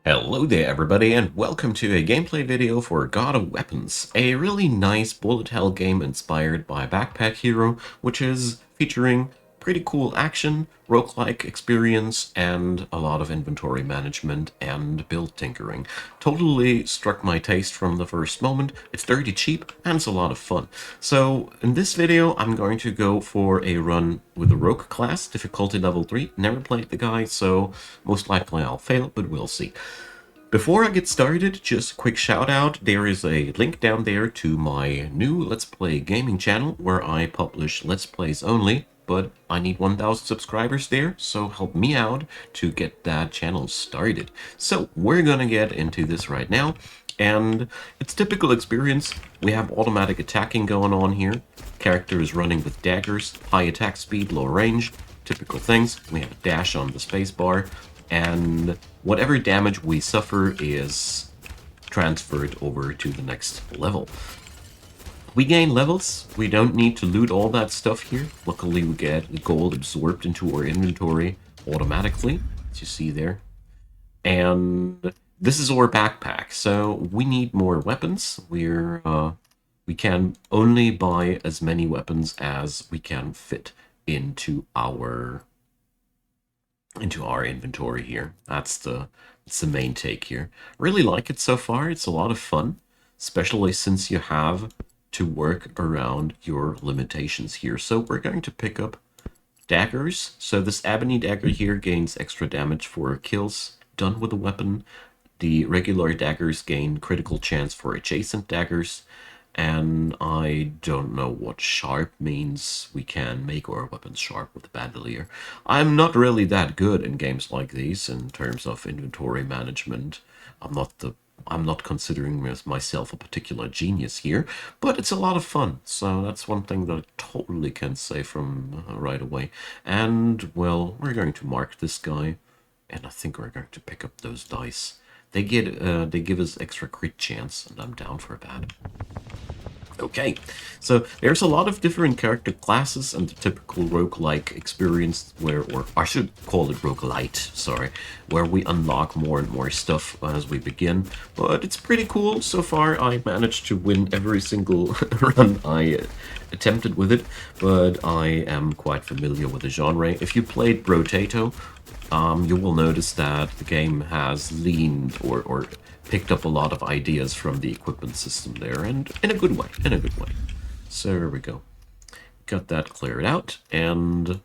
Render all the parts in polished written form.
Hello there everybody and welcome to a gameplay video for God of Weapons, a really nice bullet hell game inspired by Backpack Hero, which is featuring pretty cool action, roguelike experience, and a lot of inventory management and build tinkering. Totally struck my taste from the first moment. It's dirty cheap and it's a lot of fun. So in this video I'm going to go for a run with the Rogue class, difficulty level 3. Never played the guy, so most likely I'll fail, but we'll see. Before I get started, just a quick shout out. There is a link down there to my new Let's Play gaming channel where I publish Let's Plays only, but I need 1,000 subscribers there, so help me out to get that channel started. So we're gonna get into this right now, and it's typical experience. We have automatic attacking going on here. Character is running with daggers, high attack speed, low range, typical things. We have a dash on the spacebar, and whatever damage we suffer is transferred over to the next level. We gain levels. We don't need to loot all that stuff here. Luckily, we get the gold absorbed into our inventory automatically, as you see there. And this is our backpack, so we need more weapons. We can only buy as many weapons as we can fit into our inventory here. That's the main take here. Really like it so far. It's a lot of fun, especially since you have to work around your limitations here. So we're going to pick up daggers. So this ebony dagger here gains extra damage for kills done with a weapon. The regular daggers gain critical chance for adjacent daggers. And I don't know what sharp means. We can make our weapons sharp with the bandolier. I'm not really that good in games like these in terms of inventory management. I'm not considering myself a particular genius here, but it's a lot of fun. So that's one thing that I totally can say from right away. And well, we're going to mark this guy, and I think we're going to pick up those dice. They give us extra crit chance, and I'm down for that. Okay, so there's a lot of different character classes and the typical roguelike experience where, or I should call it roguelite, sorry, where we unlock more and more stuff as we begin. But it's pretty cool. So far, I managed to win every single run I attempted with it, but I am quite familiar with the genre. If you played Brotato, you will notice that the game has leaned or picked up a lot of ideas from the equipment system there, and in a good way, So there we go. Got that cleared out, and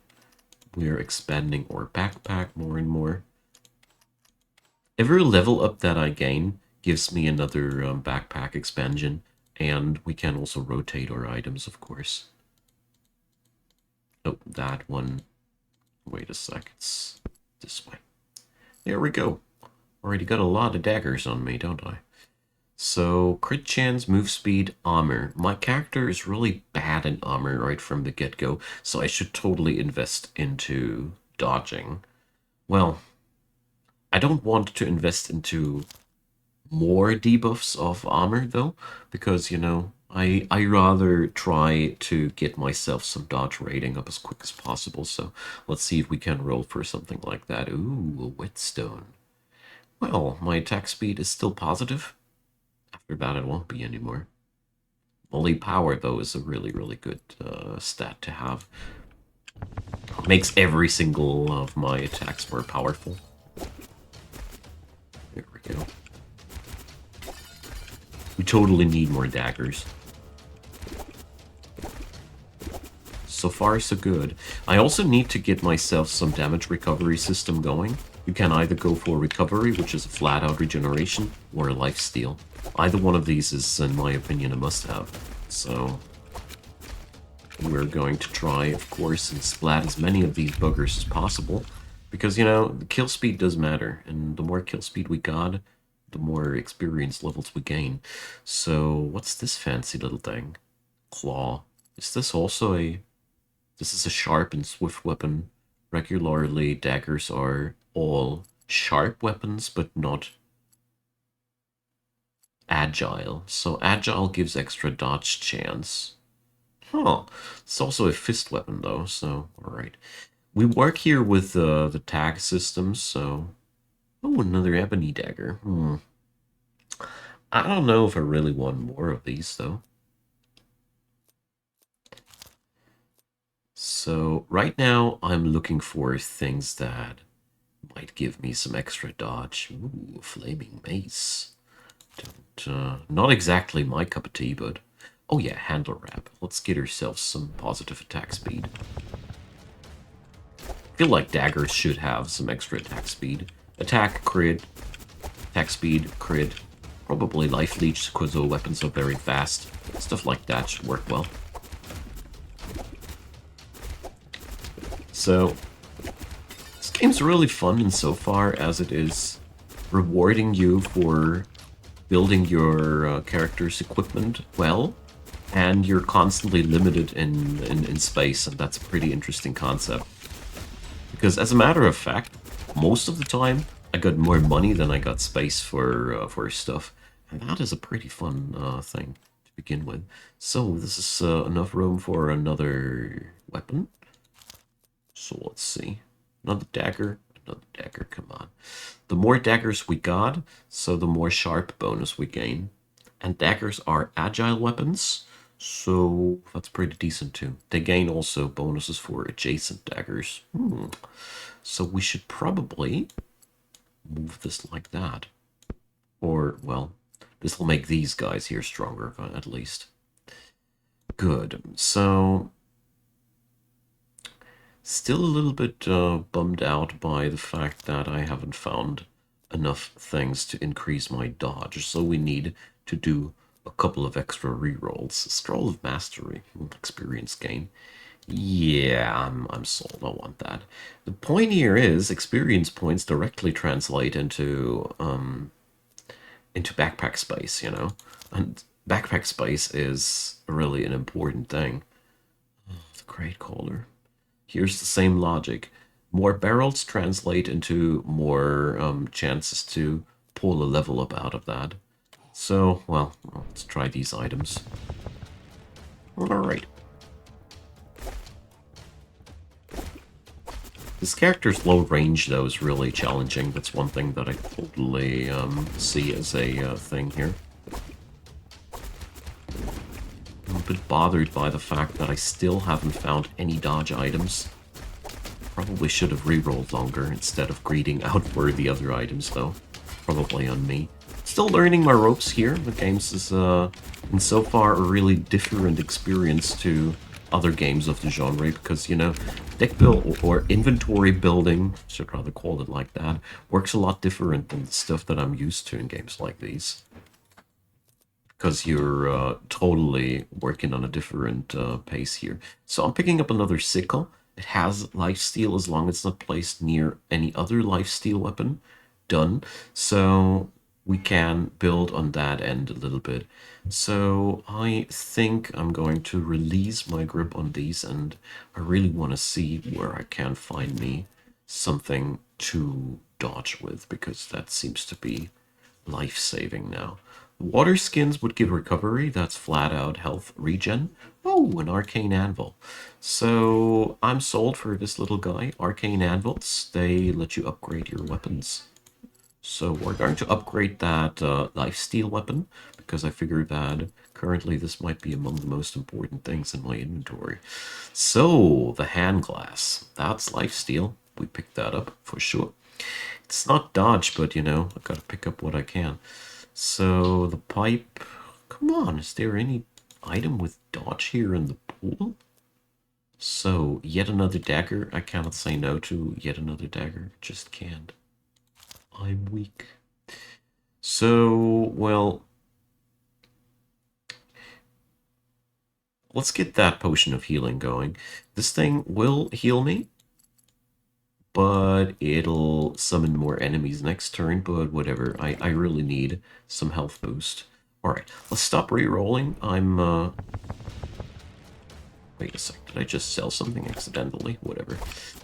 we're expanding our backpack more and more. Every level up that I gain gives me another backpack expansion, and we can also rotate our items, of course. Oh, that one. Wait a sec, it's this way. There we go. Already got a lot of daggers on me, don't I? So, crit chance, move speed, armor. My character is really bad in armor right from the get-go, so I should totally invest into dodging. Well, I don't want to invest into more debuffs of armor, though, because, you know, I rather try to get myself some dodge rating up as quick as possible, so let's see if we can roll for something like that. Ooh, a whetstone. Well, my attack speed is still positive. After that, it won't be anymore. Only power, though, is a really, really good stat to have. Makes every single of my attacks more powerful. There we go. We totally need more daggers. So far, so good. I also need to get myself some damage recovery system going. You can either go for recovery, which is a flat-out regeneration, or a lifesteal. Either one of these is, in my opinion, a must-have. So we're going to try, of course, and splat as many of these buggers as possible. Because, you know, the kill speed does matter. And the more kill speed we got, the more experience levels we gain. So what's this fancy little thing? Claw. Is this also a... This is a sharp and swift weapon. Regularly, daggers are all sharp weapons, but not agile. So agile gives extra dodge chance. Huh. It's also a fist weapon, though, so alright. We work here with the tag systems, so Oh, another ebony dagger. I don't know if I really want more of these, though. So, right now, I'm looking for things that might give me some extra dodge. Ooh, flaming mace. Not exactly my cup of tea, but... Oh yeah, handle wrap. Let's get ourselves some positive attack speed. I feel like daggers should have some extra attack speed. Attack, crit, attack speed, crit. Probably life leech, because all weapons are very fast. Stuff like that should work well. So, this game's really fun insofar as it is rewarding you for building your character's equipment well, and you're constantly limited in space, and that's a pretty interesting concept. Because as a matter of fact, most of the time, I got more money than I got space for stuff. And that is a pretty fun thing to begin with. So this is enough room for another weapon. So let's see. Another dagger. Another dagger, come on. The more daggers we got, so the more sharp bonus we gain. And daggers are agile weapons, so that's pretty decent too. They gain also bonuses for adjacent daggers. So we should probably move this like that. Or, well, this will make these guys here stronger, at least. Good. So, still a little bit bummed out by the fact that I haven't found enough things to increase my dodge. So we need to do a couple of extra rerolls. Scroll of Mastery, experience gain. Yeah, I'm sold. I want that. The point here is experience points directly translate into backpack space, you know? And backpack space is really an important thing. Oh, the Great Caller. Here's the same logic. More barrels translate into more chances to pull a level up out of that. So, well, let's try these items. Alright. This character's low range, though, is really challenging. That's one thing that I totally see as a thing here. I'm a bit bothered by the fact that I still haven't found any dodge items. Probably should have rerolled longer instead of greeting out for the other items, though. Probably on me. Still learning my ropes here. The games is, in so far, a really different experience to other games of the genre, because, you know, deck build or inventory building, should rather call it like that, works a lot different than the stuff that I'm used to in games like these. Because you're totally working on a different pace here. So I'm picking up another sickle. It has lifesteal as long as it's not placed near any other lifesteal weapon. Done. So we can build on that end a little bit. So I think I'm going to release my grip on these, and I really want to see where I can find me something to dodge with, because that seems to be life-saving now. Water skins would give recovery, that's flat out health regen. Oh, an arcane anvil. So I'm sold for this little guy. Arcane anvils, they let you upgrade your weapons. So we're going to upgrade that lifesteal weapon, because I figured that currently this might be among the most important things in my inventory. So, the hand glass. That's lifesteal. We picked that up for sure. It's not dodge, but you know, I've got to pick up what I can. So, the pipe. Come on, is there any item with dodge here in the pool? So, yet another dagger. I cannot say no to yet another dagger. Just can't. I'm weak. So, well, let's get that potion of healing going. This thing will heal me, but it'll summon more enemies next turn, but whatever. I really need some health boost. Alright, let's stop re-rolling. Wait a sec, did I just sell something accidentally? Whatever.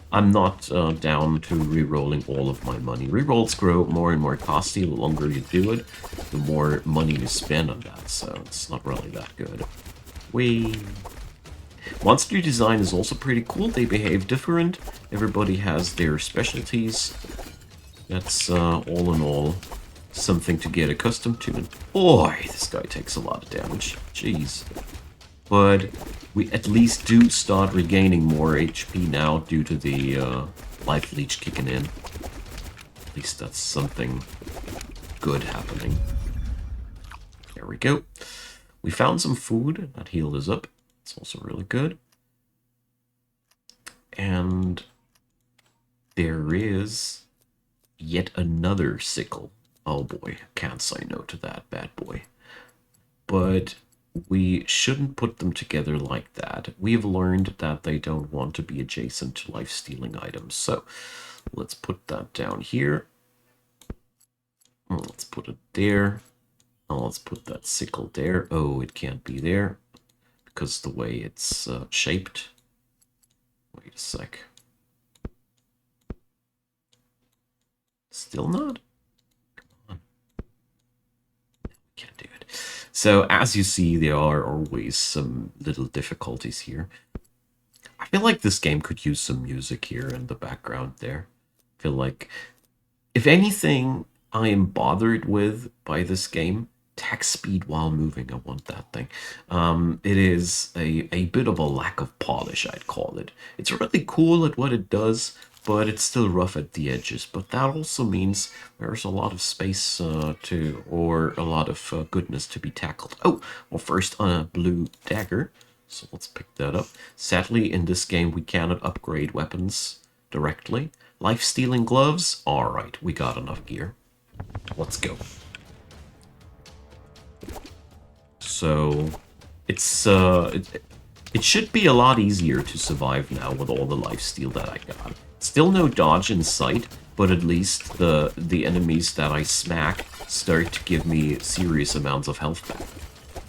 I'm not down to re-rolling all of my money. Re-rolls grow more and more costly the longer you do it, the more money you spend on that, so it's not really that good. Monster design is also pretty cool. They behave different. Everybody has their specialties. That's, all in all, something to get accustomed to. And boy, this guy takes a lot of damage. Jeez. But we at least do start regaining more HP now due to the life leech kicking in. At least that's something good happening. There we go. We found some food that healed us up. It's also really good. And there is yet another sickle. Oh boy, can't say no to that bad boy. But we shouldn't put them together like that. We've learned that they don't want to be adjacent to life-stealing items. So let's put that down here. Let's put it there. Let's put that sickle there. Oh, it can't be there because the way it's shaped. Wait a sec. Still not? Come on. We can't do it. So as you see, there are always some little difficulties here. I feel like this game could use some music here in the background there. I feel like, if anything I am bothered with by this game, attack speed while moving. I want that thing. It is a bit of a lack of polish, I'd call it. It's really cool at what it does, but it's still rough at the edges. But that also means there's a lot of space or a lot of goodness to be tackled. Oh, well, first on a blue dagger. So let's pick that up. Sadly, in this game, we cannot upgrade weapons directly. Life-stealing gloves? Alright, we got enough gear. Let's go. So, it should be a lot easier to survive now with all the lifesteal that I got. Still no dodge in sight, but at least the enemies that I smack start to give me serious amounts of health back.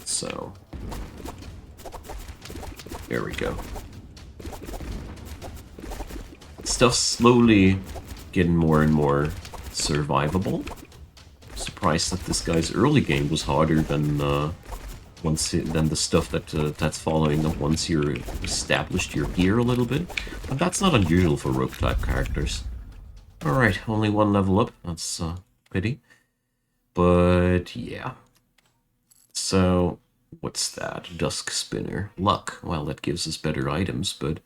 So, there we go. Stuff's slowly getting more and more survivable. Surprised that this guy's early game was harder than than the stuff that's following up once you're established your gear a little bit. But that's not unusual for rogue type characters. Alright, only one level up. That's pity. But yeah. So what's that? Dusk Spinner. Luck. Well, that gives us better items, but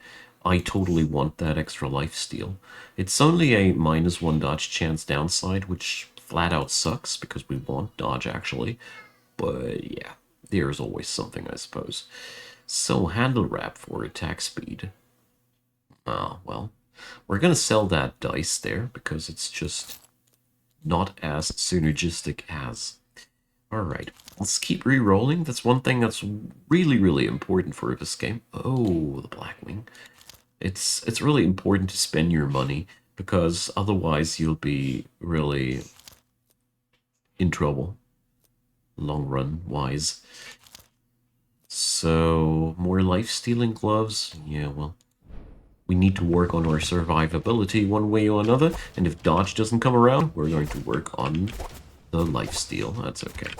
I totally want that extra lifesteal. It's only a -1 dodge chance downside, which flat out sucks because we want dodge actually. But yeah, there's always something, I suppose. So handle wrap for attack speed. Ah, well, we're gonna sell that dice there because it's just not as synergistic as. Alright, let's keep re-rolling. That's one thing that's really, really important for this game. Oh, the Blackwing. It's really important to spend your money because otherwise you'll be really in trouble, long run wise. So, more life-stealing gloves? Yeah, well, we need to work on our survivability one way or another, and if dodge doesn't come around, we're going to work on the lifesteal. That's okay.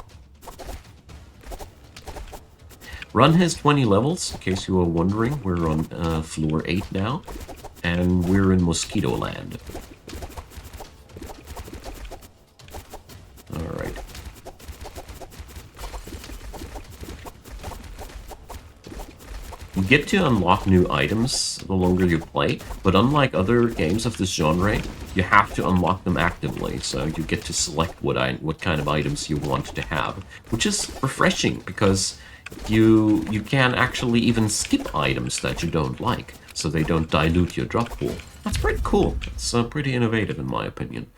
Run has 20 levels, in case you were wondering. We're on floor 8 now, and we're in Mosquito Land. Alright. You get to unlock new items the longer you play, but unlike other games of this genre, you have to unlock them actively, so you get to select what kind of items you want to have, which is refreshing because you can actually even skip items that you don't like, so they don't dilute your drop pool. That's pretty cool. It's pretty innovative in my opinion.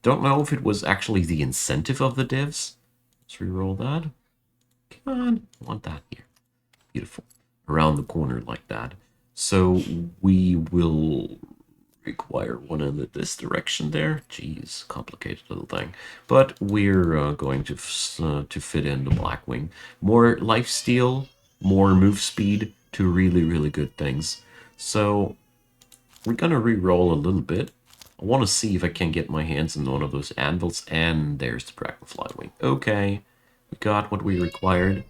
Don't know if it was actually the incentive of the devs. Let's reroll that. Come on, I want that here. Beautiful. Around the corner like that. So we will require one in this direction there. Jeez, complicated little thing. But we're going to fit in the Blackwing. More lifesteal, more move speed, two really, really good things. So we're gonna re-roll a little bit. I want to see if I can get my hands on one of those anvils, and there's the Dragonfly Wing. Okay, we got what we required.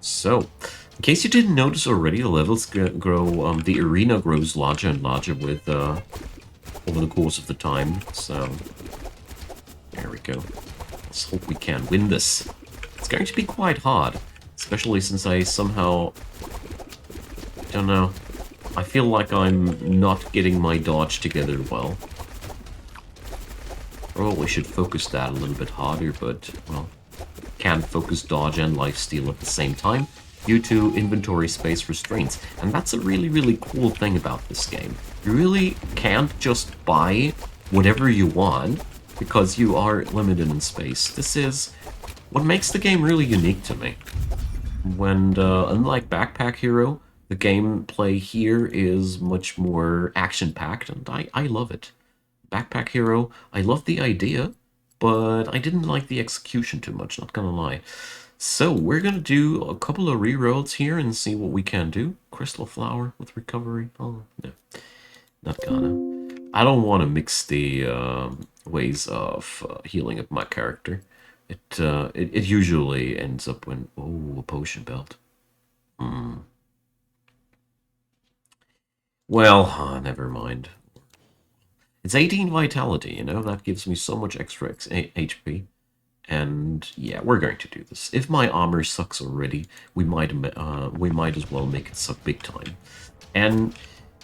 So, in case you didn't notice already, the levels grow, the arena grows larger and larger with over the course of the time. So, there we go. Let's hope we can win this. It's going to be quite hard, especially since I somehow, I don't know, I feel like I'm not getting my dodge together well. Probably should focus that a little bit harder, but, well, can't focus dodge and lifesteal at the same time due to inventory space restraints. And that's a really, really cool thing about this game. You really can't just buy whatever you want because you are limited in space. This is what makes the game really unique to me. When, unlike Backpack Hero, the gameplay here is much more action-packed, and I love it. Backpack Hero, I love the idea, but I didn't like the execution too much, not gonna lie. So, we're gonna do a couple of rerolls here and see what we can do. Crystal Flower with recovery. Oh, no. Not gonna. I don't want to mix the ways of healing up my character. It usually ends up when... Oh, a potion belt. Well, never mind. It's 18 vitality, you know? That gives me so much extra HP. And yeah, we're going to do this. If my armor sucks already, we might as well make it suck big time. And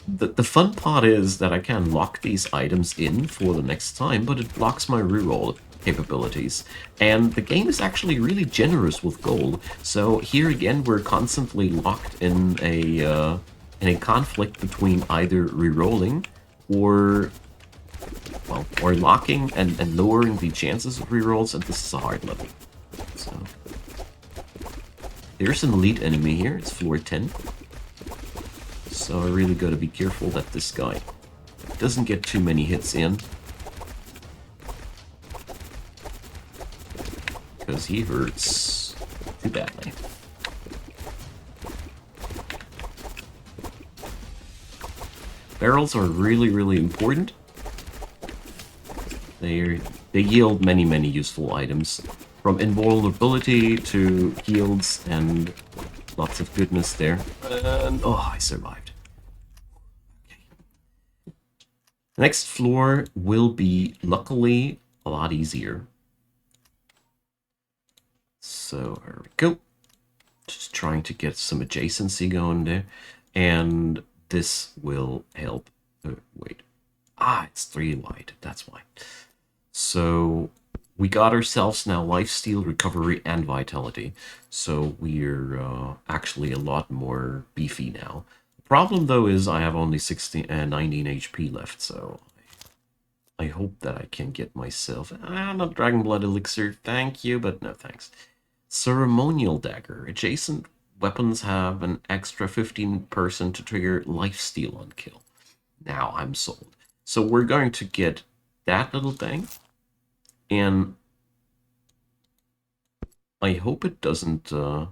the fun part is that I can lock these items in for the next time, but it blocks my reroll capabilities. And the game is actually really generous with gold. So here again, we're constantly locked in a conflict between either rerolling or, well, or locking and lowering the chances of rerolls, and this is a hard level. So there's an elite enemy here. It's floor 10. So I really gotta be careful that this guy doesn't get too many hits in, because he hurts too badly. Barrels are really, really important. They yield many, many useful items, from invulnerability to heals and lots of goodness there. And oh, I survived. Okay. The next floor will be, luckily, a lot easier. So there we go. Just trying to get some adjacency going there, and this will help. Wait. It's 3 wide. That's why. So we got ourselves now lifesteal, recovery, and vitality. So we're actually a lot more beefy now. The problem, though, is I have only 19 HP left, so I hope that I can get myself... not Dragon Blood Elixir, thank you, but no thanks. Ceremonial Dagger. Adjacent weapons have an extra 15% to trigger lifesteal on kill. Now I'm sold. So we're going to get that little thing, and I hope it doesn't, no,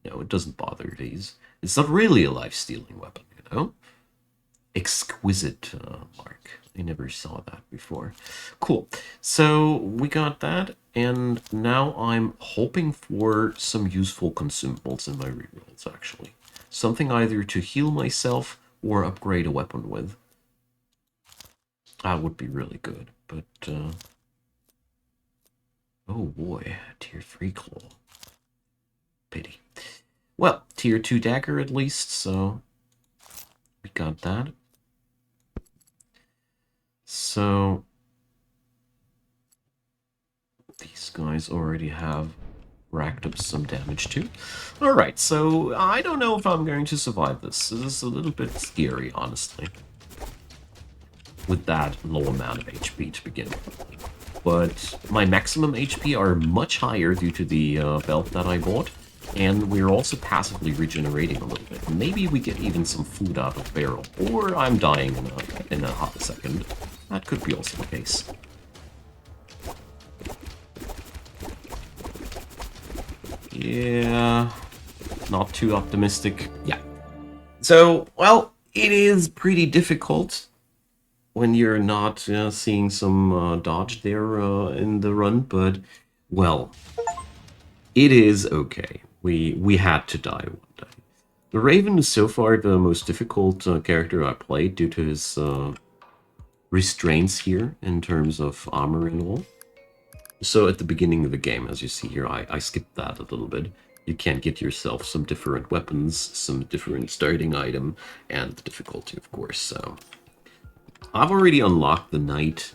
it doesn't bother these. It's not really a life-stealing weapon, you know? Exquisite, Mark. I never saw that before. Cool. So we got that, and now I'm hoping for some useful consumables in my rerolls, actually. Something either to heal myself or upgrade a weapon with. That would be really good, but, oh boy, tier 3 claw. Pity. Well, tier 2 dagger at least, so we got that. So these guys already have racked up some damage too. Alright, so I don't know if I'm going to survive this. This is a little bit scary, honestly, with that low amount of HP to begin with. But my maximum HP are much higher due to the belt that I bought, and we're also passively regenerating a little bit. Maybe we get even some food out of the barrel, or I'm dying in a hot second. That could be also the case. Yeah, not too optimistic. Yeah. So, well, it is pretty difficult when you're not seeing some dodge there in the run, but, well, it is okay. We had to die one day. The Raven is so far the most difficult character I played due to his restraints here in terms of armor and all. So at the beginning of the game, as you see here, I skipped that a little bit. You can get yourself some different weapons, some different starting item, and the difficulty, of course. So I've already unlocked the Knight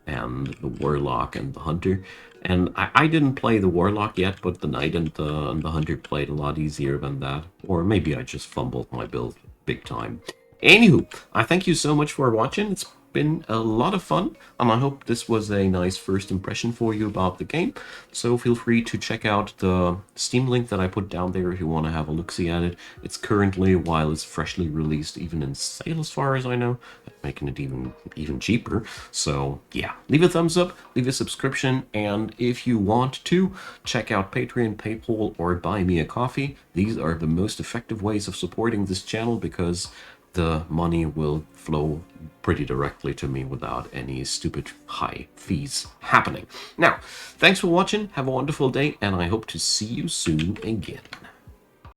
and the Warlock and the Hunter. And I didn't play the Warlock yet, but the Knight and the Hunter played a lot easier than that. Or maybe I just fumbled my build big time. Anywho, I thank you so much for watching. It's been a lot of fun, and I hope this was a nice first impression for you about the game. So feel free to check out the Steam link that I put down there if you want to have a look-see at it. It's currently, while it's freshly released, even in sale as far as I know, making it even cheaper. So yeah, leave a thumbs up, leave a subscription, and if you want to, check out Patreon, PayPal, or buy me a coffee. These are the most effective ways of supporting this channel because the money will flow pretty directly to me without any stupid high fees happening. Now, thanks for watching, have a wonderful day, and I hope to see you soon again.